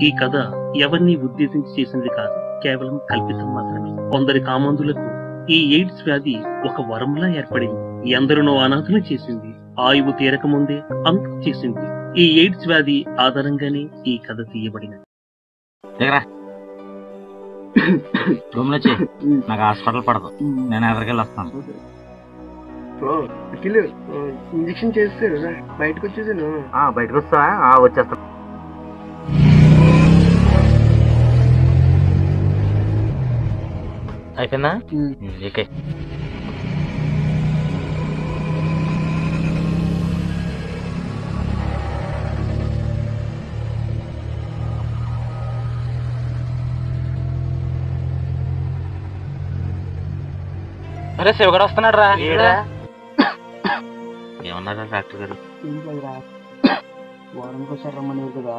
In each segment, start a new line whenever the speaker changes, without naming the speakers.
ఈ కథ ఎవరిని ఉద్దేశించి చేసినది కాదు, కేవలం కల్పితం మాత్రమే. కొందరి కామందులకు ఈ ఎయిడ్స్ వ్యాధి ఒక వరంలా ఏర్పడింది. ఎందరినో అనాథలు చేసింది, ఆయువు తీరక ముందే అంతం చేసింది. ఈ ఎయిడ్స్ వ్యాధి ఆధారంగానే ఈ కథ తీయబడినది.
నాకు హాస్పిటల్ పడదు, నేను ఎదరికెళ్ళి వస్తాను.
ఇంజక్షన్ చేస్తాడు, బయటకు వచ్చేసాను.
బయటకు వస్తా, వచ్చేస్తాను. అయిపోయిందా? ఓకే. అరే శివగడ వస్తున్నాడు రా. ఏమన్నారా డాక్టర్ గారు?
వారానికి ఒకసారి రమ్మన్నారు కదా,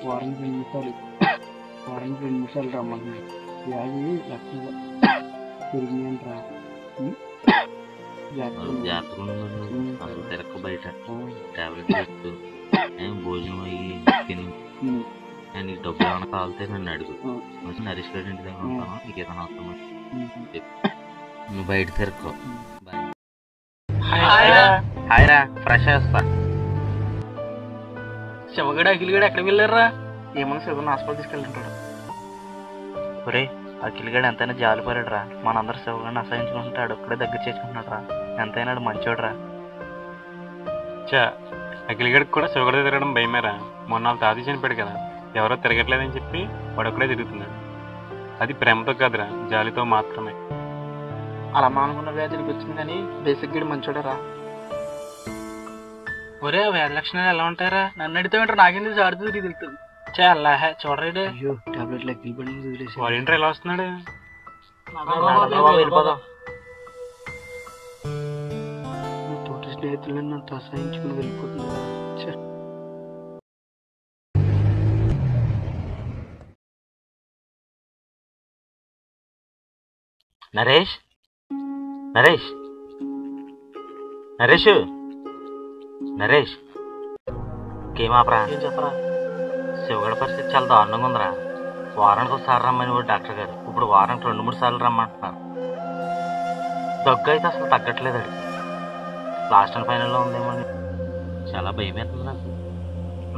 వారానికి 2 నిమిషాలు రమ్మన్నారు. వ్యాధి లక్షణంగా పెరిగిందంటరా.
తిరక్క బయట టాబ్లెట్ వేస్తూ భోజనం అయ్యి తిని నీకు డబ్బులు ఏమైనా కావాలితే నన్ను అడుగు. నరేష్ గారి ఇంటి దగ్గర ఉంటాను, నీకు ఏదైనా అవసరం నువ్వు బయట తిరక్కో. హాయ్ రా, ఫ్రెష్ వస్తా.
శివగడ అఖిల్గడ ఎక్కడికి వెళ్ళారా? ఏమన్నా శివగడ హాస్పిటల్ తీసుకెళ్ళింటాడు.
ఒరే అఖిల్గడ ఎంతైనా జాలిపడాడు రా. మనందరూ శివగడిని అసహించుకుంటాడు, ఒక్కడే దగ్గర చేసుకుంటున్నాడు రా. ఎంతైనా మంచోడు రా.
అఖిల్గడికి కూడా శివగడ తిరగడం భయమేరా. మొన్న వాళ్ళ తాత చనిపోయాడు కదా, ఎవరో తిరగట్లేదని చెప్పి వాడు ఒక్కడే తిరుగుతున్నాడు. అది ప్రేమతో కాదురా, జాలితో మాత్రమే.
అలా మానుకున్న వ్యాధికి వచ్చింది కానీ బేసిక్ గడి మంచోడరా. ఒరే వ్యాధి లక్షణాలు ఎలా ఉంటారా? నన్ను అడితే వింటారు, నాకెందుకు జాడుతూ తెలుస్తుంది. అల్లాహే చూడరేడు. అయ్యో టాబ్లెట్లు ఎక్కిపోయి
వాడు ఏంటో ఎలా వస్తున్నాడు?
వెళ్ళిపోదాం. తోటి స్నేహితులను నన్ను అసహించుకుని వెళ్ళిపోతున్నా.
నరేష్ నరేష్ నరేష్ నరేష్ ఇంకేమాపరా?
ఏం చెప్పరా?
శివగడ పరిస్థితి చాలా దారుణంగా ఉందిరా. వారానికి ఒకసారి రమ్మని వాడు డాక్టర్ గారు, ఇప్పుడు వారానికి 2-3 సార్లు రమ్మంటున్నారు. దగ్గు అయితే అసలు తగ్గట్లేదు. అది లాస్ట్ అండ్ ఫైనల్లో ఉందేమో అని చాలా భయం అవుతుంది నాకు.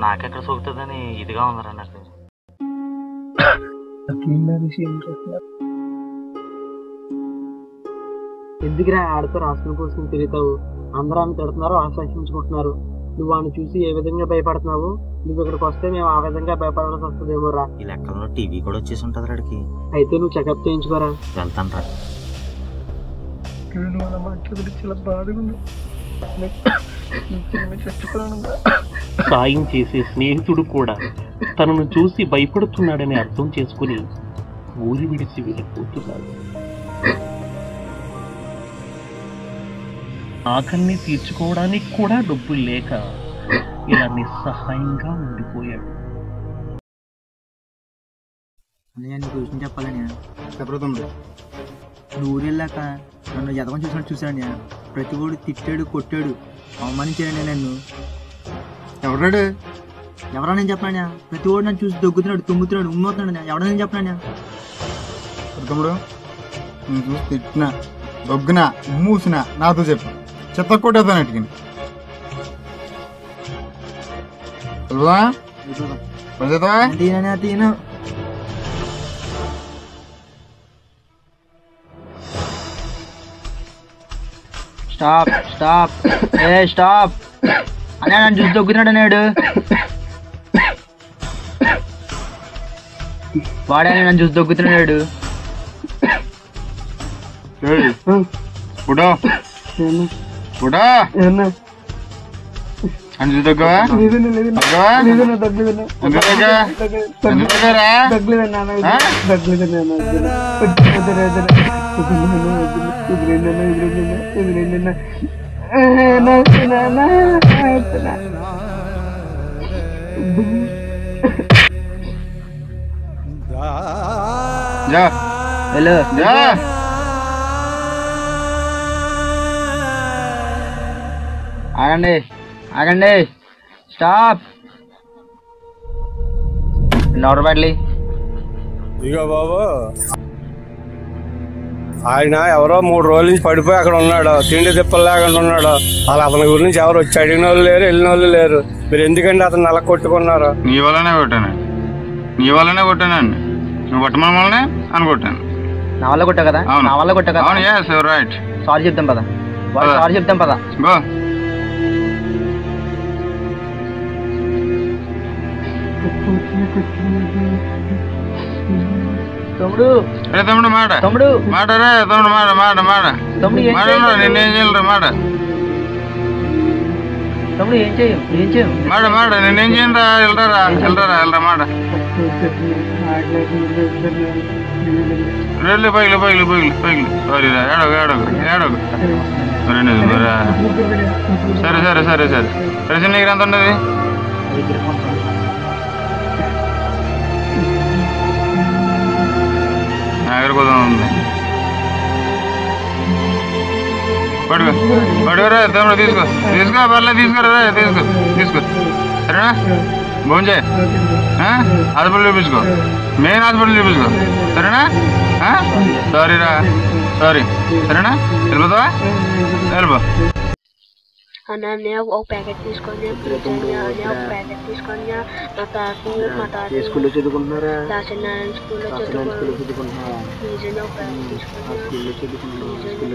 నాకెక్కడ సోకుతుందని ఇదిగా ఉందిరా నాకు.
ఎందుకురా ఆడితో రాష్ట్రం కోసం తిరుగుతావు? అందరూ ఆమె తిడుతున్నారు, ఆశ్రయించుకుంటున్నారు. నువ్వు వాడిని చూసి ఏ విధంగా భయపడుతున్నావు? నువ్వు ఇక్కడికి వస్తే మేము ఆ విధంగా భయపడాల్సి వస్తుందేమో రా.
ఈ లెక్కల్లో టీవీ కూడా వచ్చేసి ఉంటుంది రాడికి.
అయితే నువ్వు చెకప్ చేయించుకోరా.
వెళ్తాను రా.
సాయం చేసే స్నేహితుడు కూడా తనను చూసి భయపడుతున్నాడని అర్థం చేసుకుని ఊరి విడిచి వెళ్ళిపోతున్నాడు. ఆకలిని తీర్చుకోవడానికి కూడా డబ్బులు లేక ఇలా నిస్సహాయంగా ఉండిపోయాడు.
నీకు విషయం చెప్పాలని చెప్పరుతుంది. నువ్వు వెళ్ళాక నన్ను ఎదవని చూసినట్టు చూశాను. ప్రతి ఓడు తిట్టాడు, కొట్టాడు, అవమానించాడు నన్ను. ఎవరాడు? ఎవరా నేను చెప్పనా? ప్రతి ఓడు నన్ను చూసి దగ్గుతున్నాడు, తుమ్ముతున్నాడు, ఉమ్మవుతున్నాడు. ఎవడా నేను చెప్పనా?
తమ్ముడు నేను చూసి తిట్టినా, దగ్గునా, మూసినా నాతో చెప్పు, చెత్త కొట్టేస్తాను అటుకిని.
తీను స్టాప్ స్టాప్ స్టాప్ అనే నన్ను చూసి దొక్కుతున్నాడు అన్నాడు. వాడే నన్ను చూసి దొక్కుతున్నాడు. హలో ఆగండి ఆగండి స్టాప్. రూపాయలు
ఇగో బాబు, ఆయన ఎవరో 3 రోజుల నుంచి పడిపోయి అక్కడ ఉన్నాడు, తిండి తిప్పలు లేకుండా ఉన్నాడు. వాళ్ళు అతని గురించి ఎవరు వచ్చి అడిగిన వాళ్ళు లేరు, వెళ్ళిన వాళ్ళు లేరు. మీరు ఎందుకంటే అతను నెల కొట్టుకున్నారు?
నీ వల్లనే కొట్టానండి, నువ్వు కొట్టమని వల్లనే అనుకొట్టాను.
నా వల్ల కొట్టా కదా, నా వల్ల కొట్టా కదా.
అవును, yes, you're right.
సారీ చెప్తాం పదా, సారీ చెప్తాం పదా.
గో.
తమ్ముడు
మాట
తమ్ముడు
మాట రే తమ్ముడు, మాట మాట మాట మాట నిన్నేం చేయలేరు, మాట
తమ్ముడు ఏం చేయం
మాట మాట నిన్నేం చేయరా, వెళ్ళరా మాట రెల్లు పైలు సారీ రా, ఏడోగు సరే ప్రశ్న నీకు ఎంత ఉండదు? నాగరికోదం ఉంది. పడుకోరా తమ్ముడు, తీసుకో పర్లేదు, తీసుకో సరేనా? భోంచే హాస్పిటల్ చూపించుకో, మెయిన్ హాస్పిటల్ చూపించుకో, సరేనా? సారీ సరేనా? వెళ్ళిపోతావా? వెళ్ళిపో.
అన్న ఒక ప్యాకెట్ తీసుకొని ఒక ప్యాకెట్ తీసుకొని మా తాత
స్కూల్లో చదువుకుంటున్నారా?
దాసనారాయణ స్కూల్లో చదువుకుంటున్నారా?
స్కూల్లో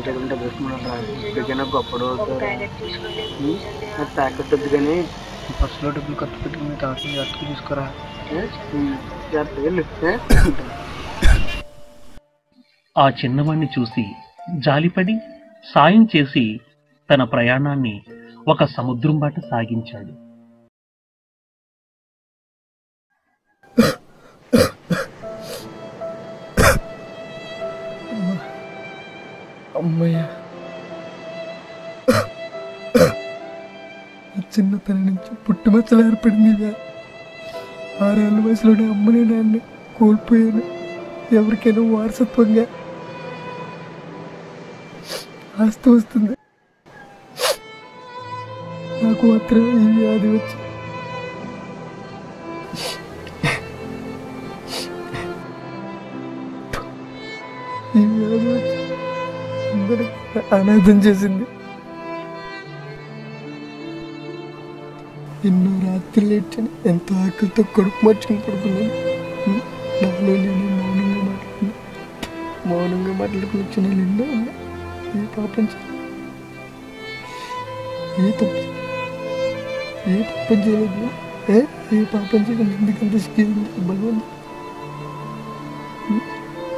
చదువుకుంటే బెస్ట్ గొప్పడు
ఒక ప్యాకెట్ తీసుకొని
ప్యాకెట్ వద్దు కానీ ఫస్ట్లో డబ్బులు ఖర్చు పెట్టుకుని తాతని ఖర్చు తీసుకురా.
ఆ చిన్నవాణ్ణి చూసి జాలిపడి సాయం చేసి తన ప్రయాణాన్ని ఒక సముద్రం బాట సాగించాడు.
అమ్మయ్య, చిన్నతనం నుంచి పుట్టుమచ్చలు ఏర్పడింది. 6 ఏళ్ళ వయసులోనే అమ్మని నాన్ని కోల్పోయాను. ఎవరికైనా వారసత్వంగా ఆస్తి వస్తుంది, నాకు మాత్రమే ఈ వ్యాధి వచ్చి అందరికి అనాథం చేసింది. ఎన్నో రాత్రులు ఏడ్చాను, ఎంతో ఆకలితో కడుపు మార్చుకుని పడుకున్నాను. నాలో నేను మౌనంగా మాట్లాడుకుని వచ్చిన ఎన్నో ఏ పాపం చేయలేదు, ఏ పాపం చేయలేదు. ఎందుకంత శిక్షింది భగవంతుడు?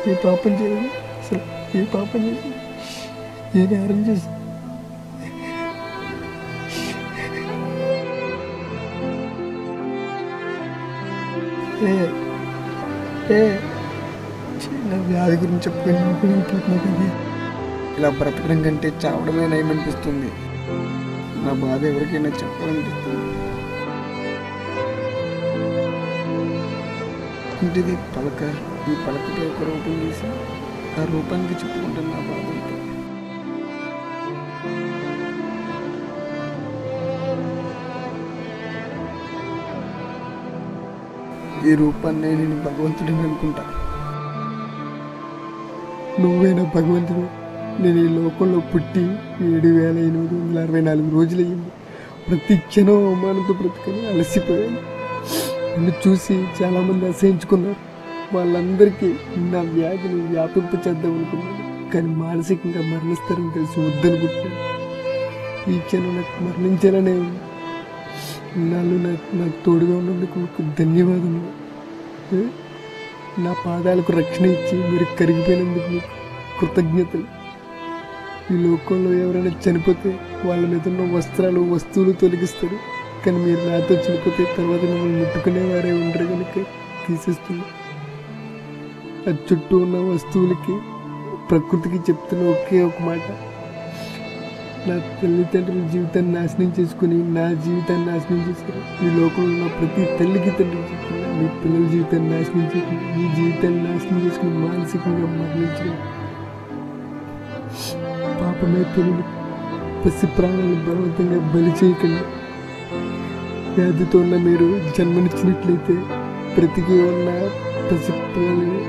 ఏ పాపం చేయలేదు, అసలు ఏ పాపం చేసి ఏ నేరం చేసి నా వ్యాధి గురించి చెప్పుకొని ఇలా బ్రతకడం కంటే చావడమే నయమనిపిస్తుంది. నా బాధ ఎవరికైనా చెప్పాలనిపిస్తుంది. ఇంటిది పలక, ఈ పలకపై ఒక రూపం గీసి ఆ రూపానికి చెప్పుకుంటున్న నా బాధ. ఈ రూపాన్ని నేను భగవంతుడిని అనుకుంటా. నువ్వేనా భగవంతుడు? నేను ఈ లోకంలో పుట్టి 7,864 రోజులయ్యింది. ప్రతి క్షణం అవమానంతో బ్రతుకని అలసిపోయాను. నన్ను చూసి చాలామంది అసహించుకున్నారు. వాళ్ళందరికీ నా వ్యాధిని వ్యాపింపచేద్దాం అనుకున్నాను, కానీ మానసికంగా మరణిస్తారని తెలిసి వద్దనుకుంటున్నాను. ఈ క్షణం నాకు మరణించాలనే ఉంది. నాలో నాకు తోడుగా ఉన్నందుకు ధన్యవాదములు. నా పాదాలకు రక్షణ ఇచ్చి మీరు కరిగిపోయినందుకు మీకు కృతజ్ఞతలు. ఈ లోకంలో ఎవరైనా చనిపోతే వాళ్ళ మీద ఉన్న వస్త్రాలు, వస్తువులు తొలగిస్తారు, కానీ మీరు నాతో చనిపోతే తర్వాత మిమ్మల్ని ముట్టుకునేవారే ఉండరు కనుక తీసేస్తుంది. ఆ చుట్టూ ఉన్న వస్తువులకి, ప్రకృతికి చెప్తున్న ఒకే ఒక మాట, నా తల్లిదండ్రుల జీవితాన్ని నాశనం చేసుకుని నా జీవితాన్ని నాశనం చేశారు. ఈ లోకంలో ఉన్న ప్రతి తల్లికి తండ్రికి చెప్తున్నా, మీ పిల్లల జీవితాన్ని నాశనం చేసుకుని మీ జీవితాన్ని నాశనం చేసుకుని మానసికంగా మరణించడం పాపమే. తెలియదు పసి ప్రాణాలను బలవంతంగా బలి చేయకండి. వ్యాధితో ఉన్న మీరు జన్మనిచ్చినట్లయితే బ్రతికి ఉన్న పసిపిల్లల్ని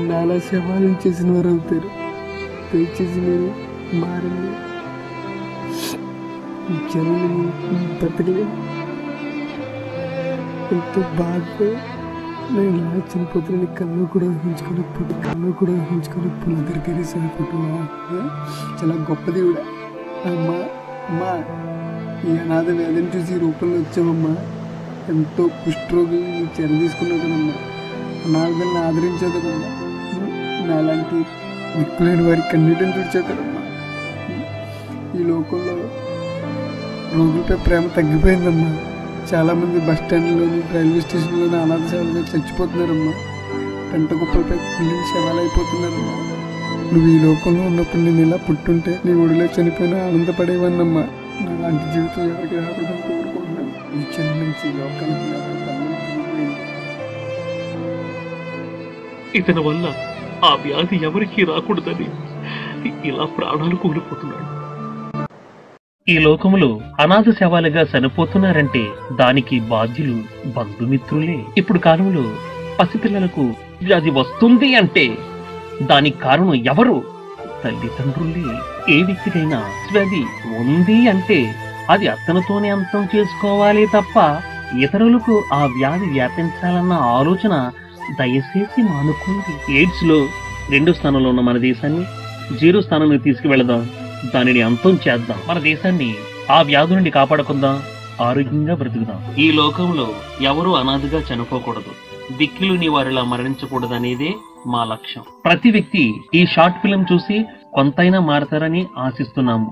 నానా శవాలను చేసిన వారు అవుతారు. దయచేసి మీరు మారండి. ఈ జనాన్ని బ్రతకలేదు. ఎంతో బాధ నేను ఇలా చనిపోతున్న కళ్ళు కూడా ఊహించుకోలేకపోతే దగ్గరికి సరిపోతు చాలా గొప్ప దేవుడా. అమ్మా అమ్మా, ఈ అనాథ వేదన చూసి రూపంలో వచ్చావమ్మా. ఎంతో కుష్ఠరోగుల్ని చెర తీసుకున్నావు కదమ్మా. అనాథల్ని ఆదరించావు కదమ్మా. నాలాంటి దిక్కులేని వారి కన్నీటిని తుడిచావు కదమ్మా. ఈ లోకంలో రోగులపై ప్రేమ తగ్గిపోయిందమ్మా. చాలామంది బస్ స్టాండ్లోని రైల్వే స్టేషన్లోని అనాథ సేవలుగా చచ్చిపోతున్నారమ్మా. పెంట కుప్పలపై కుళ్ళిన శవాలు అయిపోతున్నారమ్మా. నువ్వు ఈ లోకంలో ఉన్నప్పుడు నేను ఇలా పుట్టుంటే నీ ఒడిలో చనిపోయినా ఆనందపడేవాన్నమ్మా. నాలాంటి జీవితం ఎవరికి రాకూడదని కోరుకుంటున్నాను. ఈ క్షణం నుంచి లోకానికి
ఇతని వల్ల ఆ వ్యాధి ఎవరికీ రాకూడదని ఇలా ప్రాణాలు కోల్పోతున్నాడు. ఈ లోకములో అనాథ శవాలుగా చనిపోతున్నారంటే దానికి బాధ్యులు బంధుమిత్రులే. ఇప్పుడు కాలంలో పసిపిల్లలకు వ్యాధి వస్తుంది అంటే దానికి కారణం ఎవరు? తల్లిదండ్రులే. ఏ వ్యక్తికైనా వ్యాధి ఉంది అంటే అది అతనితోనే అంతం చేసుకోవాలి తప్ప ఇతరులకు ఆ వ్యాధి వ్యాపించాలన్న ఆలోచన దయచేసి మానుకోండి. ఎయిడ్స్ లో 2వ స్థానంలో ఉన్న మన దేశాన్ని 0 స్థానానికి తీసుకువెళదాం. దానిని అంతం చేద్దాం. మన దేశాన్ని ఆ వ్యాధి నుండి కాపాడుకుందాం. ఆరోగ్యంగా బ్రతుకుదాం. ఈ లోకంలో ఎవరూ అనాథగా చనిపోకూడదు. దిక్కులుని వారిలా మరణించకూడదు అనేదే మా లక్ష్యం. ప్రతి వ్యక్తి ఈ షార్ట్ ఫిల్మ్ చూసి కొంతైనా మారతారని ఆశిస్తున్నాము.